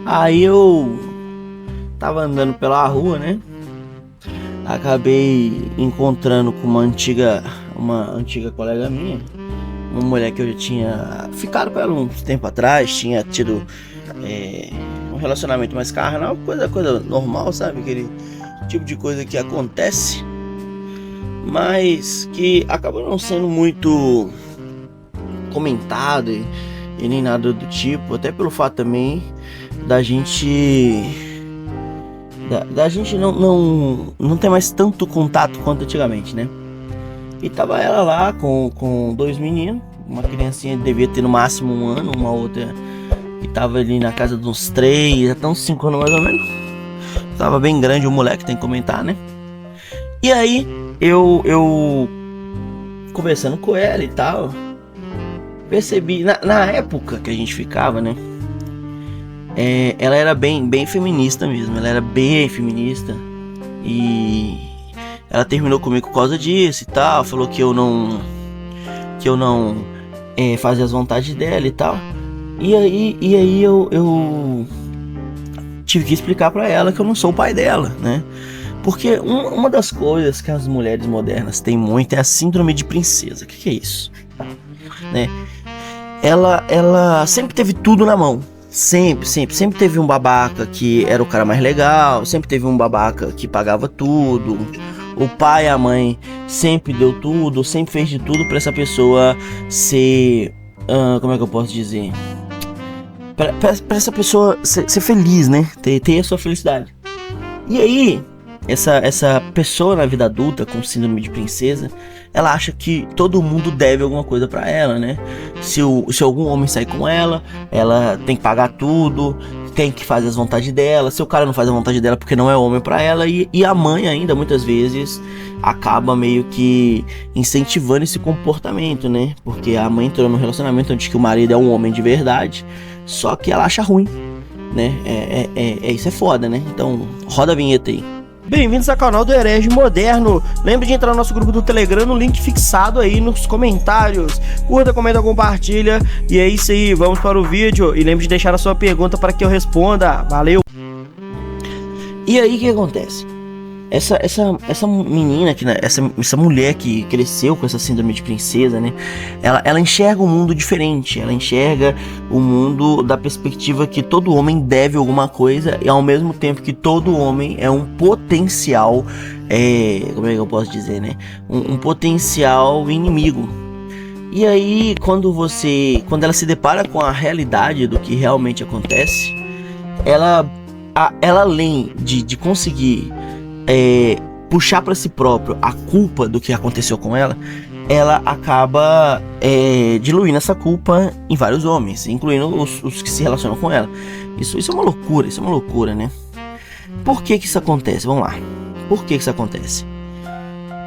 Aí eu tava andando pela rua, né? Acabei encontrando com uma antiga colega minha, uma mulher que eu já tinha ficado com ela uns tempo atrás, tinha tido um relacionamento mais carnal, coisa normal, sabe? Aquele tipo de coisa que acontece, mas que acabou não sendo muito comentado e nem nada do tipo, até pelo fato também da gente não ter mais tanto contato quanto antigamente, né? E tava ela lá com dois meninos, uma criancinha que devia ter no máximo 1 ano, uma outra que tava ali na casa de uns 3, até uns 5 anos mais ou menos. Tava bem grande o moleque, tem que comentar, né? E aí eu conversando com ela e tal, percebi, na época que a gente ficava, né? Ela era bem feminista mesmo, ela era bem feminista. E ela terminou comigo por causa disso e tal, falou que eu não fazia as vontades dela e tal. E aí eu tive que explicar pra ela que eu não sou o pai dela, né? Porque uma das coisas que as mulheres modernas têm muito é a síndrome de princesa. O que é isso? Né? Ela sempre teve tudo na mão. Sempre teve um babaca que era o cara mais legal, sempre teve um babaca que pagava tudo. O pai e a mãe sempre deu tudo, sempre fez de tudo pra essa pessoa ser, como é que eu posso dizer? Pra essa pessoa ser feliz, né? Ter a sua felicidade. E aí, essa pessoa na vida adulta com síndrome de princesa, ela acha que todo mundo deve alguma coisa pra ela, né? Se algum homem sair com ela tem que pagar tudo, tem que fazer as vontades dela. Se o cara não faz a vontade dela porque não é homem pra ela, e a mãe ainda muitas vezes acaba meio que incentivando esse comportamento, né? Porque a mãe entrou num relacionamento onde que o marido é um homem de verdade, só que ela acha ruim, né? Isso é foda, né? Então roda a vinheta aí. Bem-vindos ao canal do Herege Moderno. Lembre de entrar no nosso grupo do Telegram, no link fixado aí nos comentários. Curta, comenta, compartilha. E é isso aí, vamos para o vídeo. E lembre de deixar a sua pergunta para que eu responda. Valeu! E aí o que acontece? Essa menina, essa mulher que cresceu com essa síndrome de princesa, né? Ela enxerga o mundo diferente. Ela enxerga o mundo da perspectiva que todo homem deve alguma coisa, e ao mesmo tempo que todo homem é um potencial, como é que eu posso dizer, né? Um potencial inimigo. E aí, quando ela se depara com a realidade do que realmente acontece, ela além de conseguir puxar para si próprio a culpa do que aconteceu com ela acaba diluindo essa culpa em vários homens, incluindo os que se relacionam com ela. Isso é uma loucura, né? Por que isso acontece? Vamos lá. Por que isso acontece?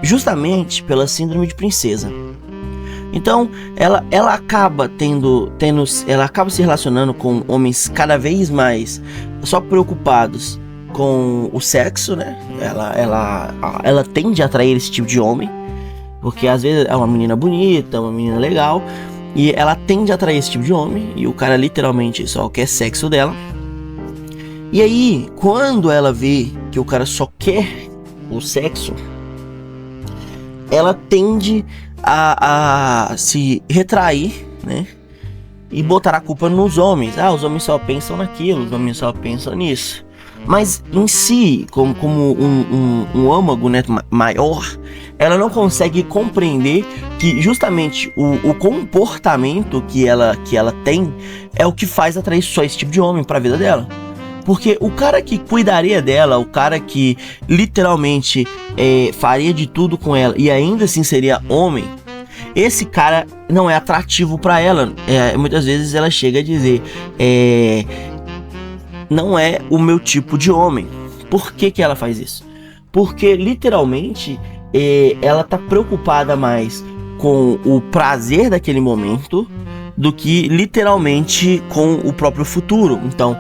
Justamente pela síndrome de princesa. Então, ela acaba ela acaba se relacionando com homens cada vez mais só preocupados com o sexo, né? Ela tende a atrair esse tipo de homem, porque às vezes é uma menina bonita, uma menina legal, e ela tende a atrair esse tipo de homem, e o cara literalmente só quer sexo dela. E aí, quando ela vê que o cara só quer o sexo, ela tende a se retrair, né? E botar a culpa nos homens. Os homens só pensam naquilo, os homens só pensam nisso. Mas em si, como um âmago, né, maior, ela não consegue compreender que justamente o comportamento que ela tem é o que faz atrair só esse tipo de homem para a vida dela. Porque o cara que cuidaria dela, o cara que literalmente faria de tudo com ela e ainda assim seria homem, esse cara não é atrativo para ela. Muitas vezes ela chega a dizer: não é o meu tipo de homem. Por que ela faz isso? Porque literalmente ela tá preocupada mais com o prazer daquele momento do que literalmente com o próprio futuro. Então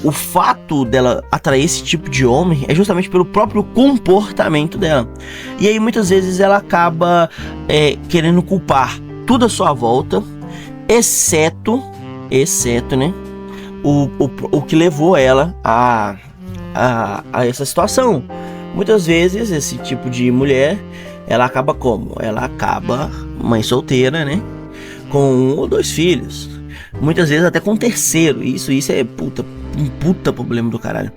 o fato dela atrair esse tipo de homem é justamente pelo próprio comportamento dela. E aí muitas vezes ela acaba querendo culpar tudo à sua volta, exceto, né, o que levou ela a essa situação. Muitas vezes esse tipo de mulher, ela acaba como? Ela acaba mãe solteira, né? Com 1 ou 2 filhos. Muitas vezes até com um terceiro. Isso é um puta problema do caralho.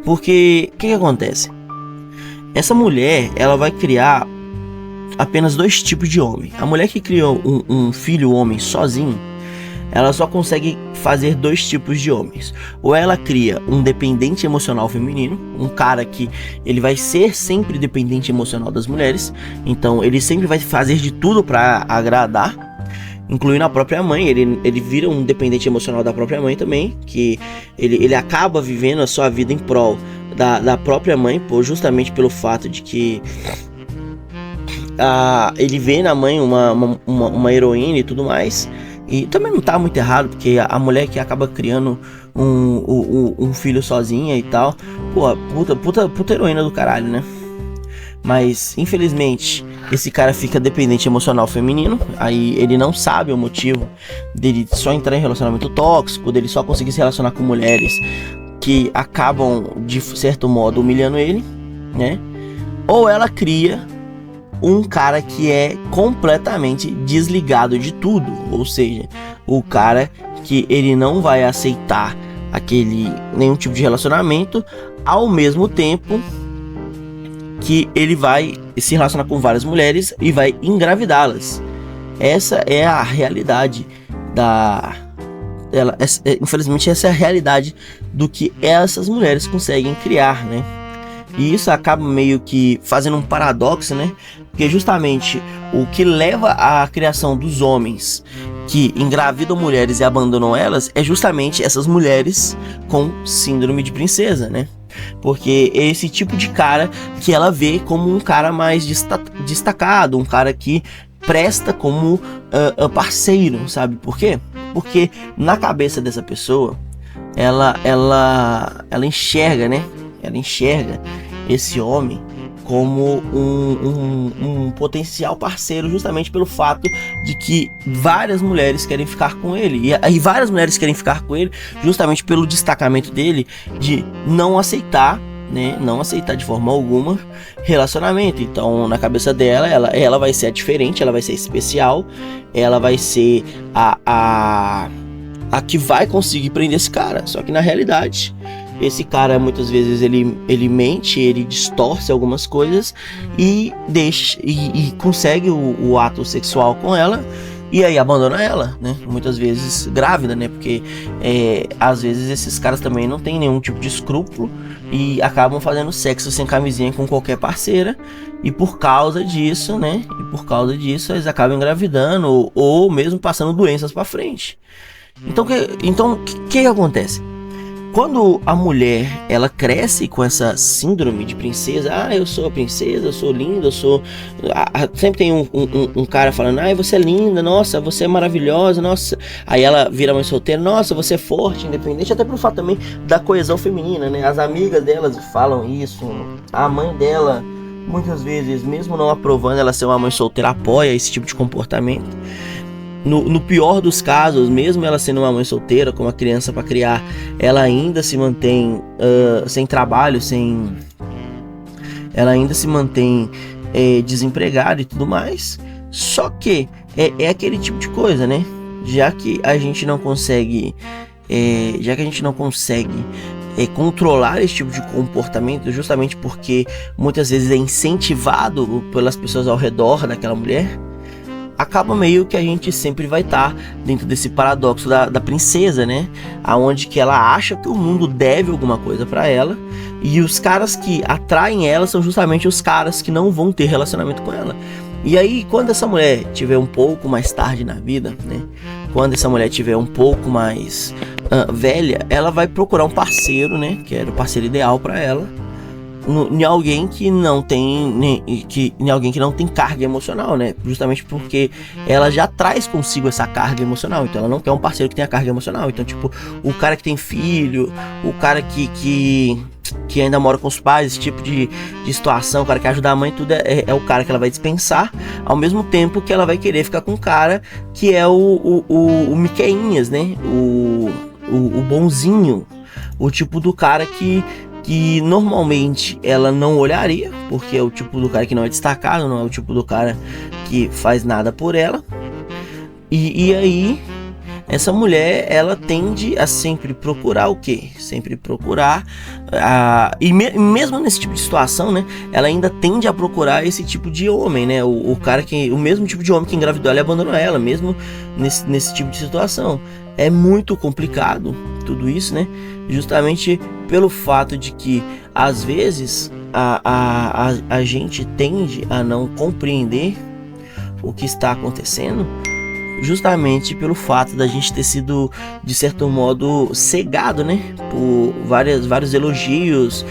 Porque o que acontece? Essa mulher, ela vai criar apenas 2 tipos de homem. A mulher que criou um filho homem sozinho, ela só consegue fazer 2 tipos de homens. Ou ela cria um dependente emocional feminino, um cara que ele vai ser sempre dependente emocional das mulheres, então ele sempre vai fazer de tudo para agradar, incluindo a própria mãe. Ele vira um dependente emocional da própria mãe também, que ele acaba vivendo a sua vida em prol da própria mãe, justamente pelo fato de que ele vê na mãe uma heroína e tudo mais. E também não tá muito errado, porque a mulher que acaba criando um filho sozinha e tal, pô, puta heroína do caralho, né? Mas, infelizmente, esse cara fica dependente emocional feminino. Aí ele não sabe o motivo dele só entrar em relacionamento tóxico, dele só conseguir se relacionar com mulheres que acabam, de certo modo, humilhando ele, né? Ou ela cria um cara que é completamente desligado de tudo, ou seja, o cara que ele não vai aceitar nenhum tipo de relacionamento, ao mesmo tempo que ele vai se relacionar com várias mulheres e vai engravidá-las. Essa é a realidade infelizmente essa é a realidade do que essas mulheres conseguem criar, né? E isso acaba meio que fazendo um paradoxo, né? Porque justamente o que leva à criação dos homens que engravidam mulheres e abandonam elas é justamente essas mulheres com síndrome de princesa, né? Porque é esse tipo de cara que ela vê como um cara mais destacado, um cara que presta como parceiro, sabe por quê? Porque na cabeça dessa pessoa, ela enxerga, né? Ela enxerga esse homem como um potencial parceiro, justamente pelo fato de que várias mulheres querem ficar com ele. E várias mulheres querem ficar com ele justamente pelo destacamento dele de não aceitar, né? Não aceitar de forma alguma relacionamento. Então, na cabeça dela, ela vai ser a diferente, ela vai ser especial, ela vai ser a que vai conseguir prender esse cara. Só que na realidade, esse cara muitas vezes ele mente, ele distorce algumas coisas e consegue o ato sexual com ela e aí abandona ela, né? Muitas vezes grávida, né? Porque às vezes esses caras também não tem nenhum tipo de escrúpulo e acabam fazendo sexo sem camisinha com qualquer parceira, e por causa disso, né? Eles acabam engravidando ou mesmo passando doenças pra frente. Então o que acontece? Quando a mulher, ela cresce com essa síndrome de princesa, eu sou a princesa, eu sou linda, eu sou... Sempre tem um cara falando, você é linda, nossa, você é maravilhosa, nossa. Aí ela vira mãe solteira, nossa, você é forte, independente, até pelo fato também da coesão feminina, né? As amigas delas falam isso, a mãe dela, muitas vezes, mesmo não aprovando ela ser uma mãe solteira, apoia esse tipo de comportamento. No pior dos casos, mesmo ela sendo uma mãe solteira, com uma criança para criar, ela ainda se mantém sem trabalho, ela ainda se mantém desempregada e tudo mais. Só que é aquele tipo de coisa, né? Já que a gente não consegue controlar esse tipo de comportamento, justamente porque muitas vezes é incentivado pelas pessoas ao redor daquela mulher, acaba meio que a gente sempre vai estar dentro desse paradoxo da princesa, né? Aonde que ela acha que o mundo deve alguma coisa pra ela, e os caras que atraem ela são justamente os caras que não vão ter relacionamento com ela. E aí, quando essa mulher tiver um pouco mais tarde na vida, né? Quando essa mulher tiver um pouco mais velha, ela vai procurar um parceiro, né? Que era o parceiro ideal pra ela, em alguém que não tem carga emocional, né? Justamente porque ela já traz consigo essa carga emocional. Então ela não quer um parceiro que tenha carga emocional. Então, tipo, o cara que tem filho, o cara que ainda mora com os pais, esse tipo de situação, o cara que ajuda a mãe, tudo é o cara que ela vai dispensar, ao mesmo tempo que ela vai querer ficar com o cara que é o Miqueinhas, né? o bonzinho, o tipo do cara que normalmente ela não olharia, porque é o tipo do cara que não é destacado, não é o tipo do cara que faz nada por ela. E aí essa mulher, ela tende a sempre procurar o quê? Sempre procurar mesmo nesse tipo de situação, né? Ela ainda tende a procurar esse tipo de homem, né? O cara que, o mesmo tipo de homem que engravidou ela e abandonou ela, mesmo nesse tipo de situação. É muito complicado tudo isso, né? Justamente pelo fato de que às vezes a gente tende a não compreender o que está acontecendo, justamente pelo fato da gente ter sido, de certo modo, cegado, né, por vários elogios,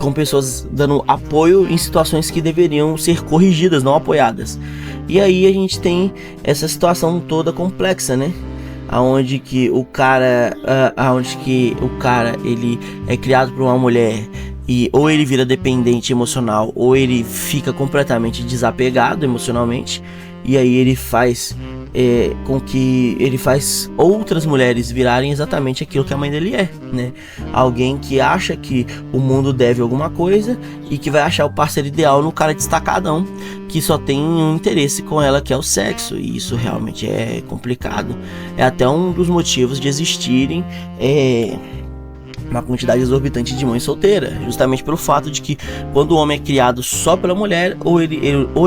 com pessoas dando apoio em situações que deveriam ser corrigidas, não apoiadas. E aí a gente tem essa situação toda complexa, né, aonde que o cara ele é criado por uma mulher e ou ele vira dependente emocional ou ele fica completamente desapegado emocionalmente, e aí ele faz com que ele faz outras mulheres virarem exatamente aquilo que a mãe dele é, né? Alguém que acha que o mundo deve alguma coisa e que vai achar o parceiro ideal no cara destacadão que só tem um interesse com ela, que é o sexo. E isso realmente é complicado. É até um dos motivos de existirem uma quantidade exorbitante de mães solteiras, justamente pelo fato de que quando o homem é criado só pela mulher, ou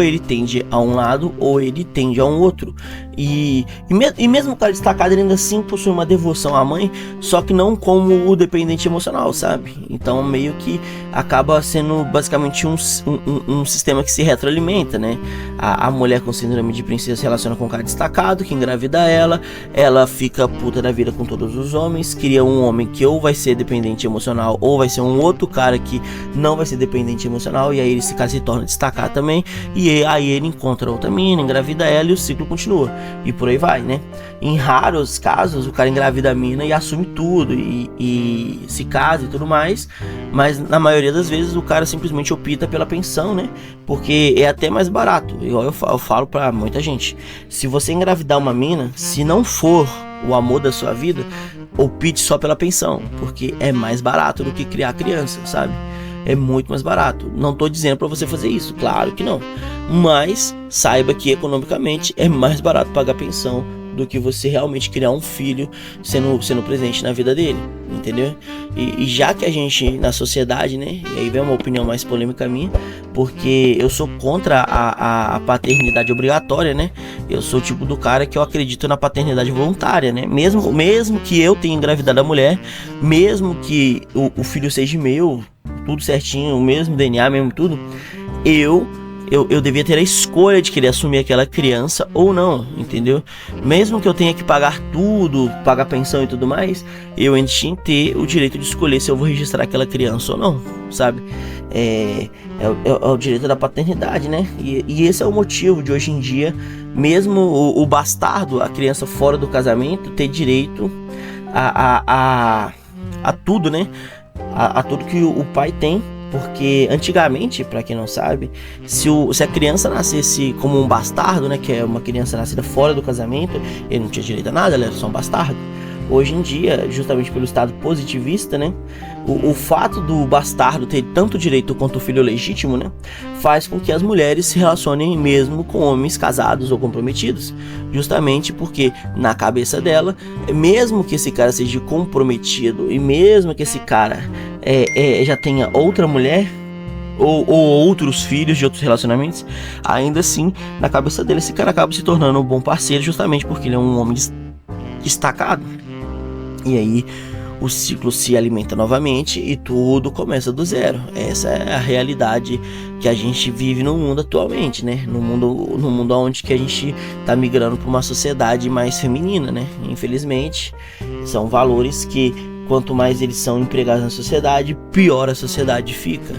ele tende a um lado ou ele tende a um outro. E mesmo o cara destacado, ele ainda assim possui uma devoção à mãe, só que não como o dependente emocional, sabe? Então meio que acaba sendo basicamente um sistema que se retroalimenta, né? A mulher com síndrome de princesa se relaciona com um cara destacado, que engravida ela fica puta da vida com todos os homens, cria um homem que ou vai ser dependente emocional ou vai ser um outro cara que não vai ser dependente emocional, e aí esse cara se torna destacado também, e aí ele encontra outra mina, engravida ela e o ciclo continua. E por aí vai, né? Em raros casos, o cara engravida a mina e assume tudo e se casa e tudo mais, mas na maioria das vezes o cara simplesmente opta pela pensão, né? Porque é até mais barato. Igual eu falo pra muita gente, se você engravidar uma mina, se não for o amor da sua vida, opte só pela pensão, porque é mais barato do que criar criança, sabe? É muito mais barato. Não tô dizendo pra você fazer isso, claro que não, mas saiba que economicamente é mais barato pagar pensão do que você realmente criar um filho sendo presente na vida dele, entendeu? E já que a gente, na sociedade, né, e aí vem uma opinião mais polêmica minha, porque eu sou contra a paternidade obrigatória, né? Eu sou o tipo do cara que eu acredito na paternidade voluntária, né? Mesmo que eu tenha engravidado a mulher, mesmo que o filho seja meu, tudo certinho, o mesmo DNA, mesmo tudo, eu devia ter a escolha de querer assumir aquela criança ou não, entendeu? Mesmo que eu tenha que pagar tudo, pagar pensão e tudo mais, eu ainda tinha que ter o direito de escolher se eu vou registrar aquela criança ou não, sabe? É o direito da paternidade, né? E esse é o motivo de hoje em dia, mesmo o bastardo, a criança fora do casamento, ter direito a tudo, né? A tudo que o pai tem. Porque antigamente, pra quem não sabe, se a criança nascesse como um bastardo, né, que é uma criança nascida fora do casamento, ele não tinha direito a nada, ele era só um bastardo. Hoje em dia, justamente pelo estado positivista, né, o fato do bastardo ter tanto direito quanto o filho legítimo, né, faz com que as mulheres se relacionem mesmo com homens casados ou comprometidos, justamente porque na cabeça dela, mesmo que esse cara seja comprometido e mesmo que esse cara já tenha outra mulher ou outros filhos de outros relacionamentos, ainda assim, na cabeça dele, esse cara acaba se tornando um bom parceiro, justamente porque ele é um homem destacado. E aí o ciclo se alimenta novamente e tudo começa do zero. Essa é a realidade que a gente vive no mundo atualmente, né? No mundo onde que a gente tá migrando para uma sociedade mais feminina, né? Infelizmente, são valores que quanto mais eles são empregados na sociedade, pior a sociedade fica.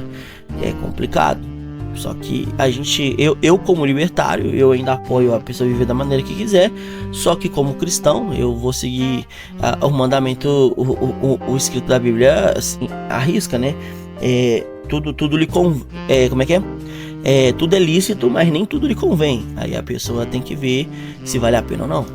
É complicado. Só que eu como libertário, eu ainda apoio a pessoa viver da maneira que quiser. Só que como cristão, eu vou seguir o mandamento, o escrito da Bíblia, assim, à risca, né? Tudo lhe convém. Como é que é? Tudo é lícito, mas nem tudo lhe convém. Aí a pessoa tem que ver se vale a pena ou não.